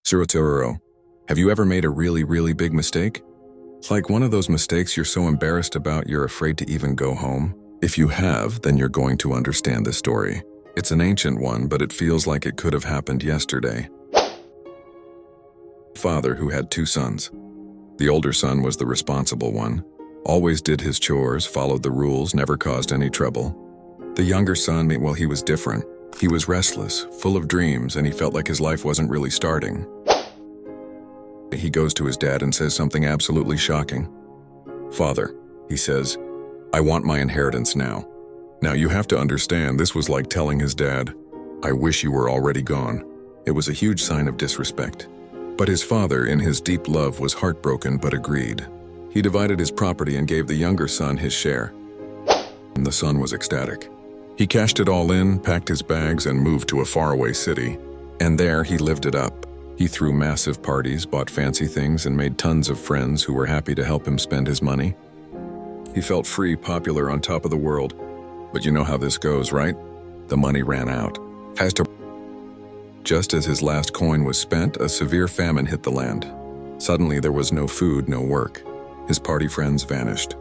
Surotoro, have you ever made a really, really big mistake? Like one of those mistakes you're so embarrassed about you're afraid to even go home? If you have, then you're going to understand this story. It's an ancient one, but it feels like it could have happened yesterday. Father who had two sons. The older son was the responsible one. Always did his chores, followed the rules, never caused any trouble. The younger son, well, he was different. He was restless, full of dreams, and he felt like his life wasn't really starting. He goes to his dad and says something absolutely shocking. "Father," he says, "I want my inheritance now." Now you have to understand, this was like telling his dad, "I wish you were already gone." It was a huge sign of disrespect. But his father, in his deep love, was heartbroken but agreed. He divided his property and gave the younger son his share. And the son was ecstatic. He cashed it all in, packed his bags, and moved to a faraway city. And there he lived it up. He threw massive parties, bought fancy things, and made tons of friends who were happy to help him spend his money. He felt free, popular, on top of the world. But you know how this goes, right? The money ran out. Just as his last coin was spent, a severe famine hit the land. Suddenly there was no food, no work. His party friends vanished.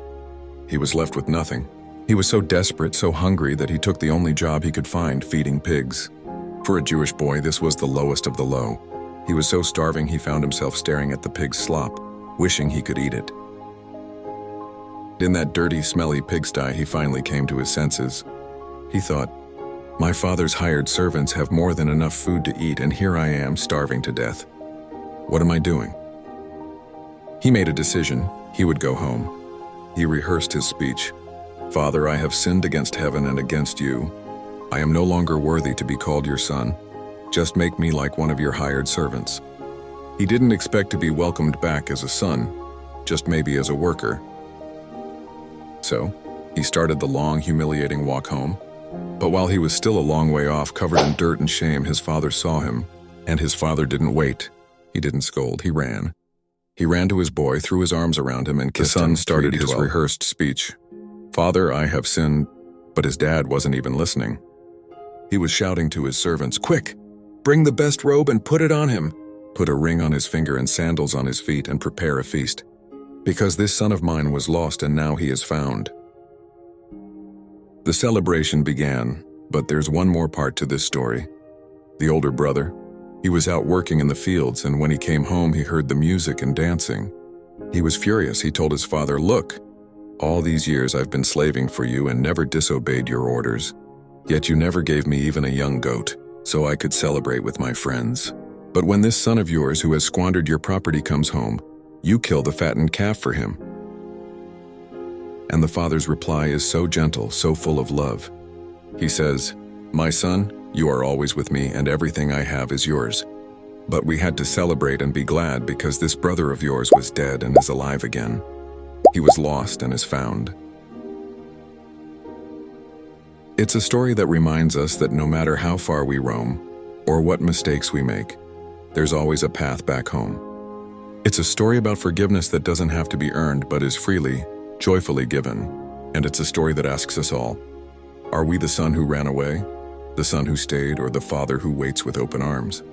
He was left with nothing. He was so desperate, so hungry that he took the only job he could find, feeding pigs. For a Jewish boy, this was the lowest of the low. He was so starving he found himself staring at the pig's slop, wishing he could eat it. In that dirty, smelly pigsty, he finally came to his senses. He thought, "My father's hired servants have more than enough food to eat, and here I am, starving to death. What am I doing?" He made a decision. He would go home. He rehearsed his speech. "Father, I have sinned against heaven and against you. I am no longer worthy to be called your son. Just make me like one of your hired servants." He didn't expect to be welcomed back as a son, just maybe as a worker. So, he started the long, humiliating walk home. But while he was still a long way off, covered in dirt and shame, his father saw him. And his father didn't wait. He didn't scold, he ran. He ran to his boy, threw his arms around him, and kissed him. The son started his rehearsed speech. "Father, I have sinned," but his dad wasn't even listening. He was shouting to his servants, "Quick! Bring the best robe and put it on him. Put a ring on his finger and sandals on his feet and prepare a feast. Because this son of mine was lost and now he is found." The celebration began, but there's one more part to this story. The older brother, he was out working in the fields, and when he came home he heard the music and dancing. He was furious. He told his father, "Look, all these years I've been slaving for you and never disobeyed your orders. Yet you never gave me even a young goat, so I could celebrate with my friends. But when this son of yours who has squandered your property comes home, you kill the fattened calf for him." And the father's reply is so gentle, so full of love. He says, "My son, you are always with me and everything I have is yours. But we had to celebrate and be glad because this brother of yours was dead and is alive again. He was lost and is found." It's a story that reminds us that no matter how far we roam, or what mistakes we make, there's always a path back home. It's a story about forgiveness that doesn't have to be earned but is freely, joyfully given. And it's a story that asks us all, are we the son who ran away, the son who stayed, or the father who waits with open arms?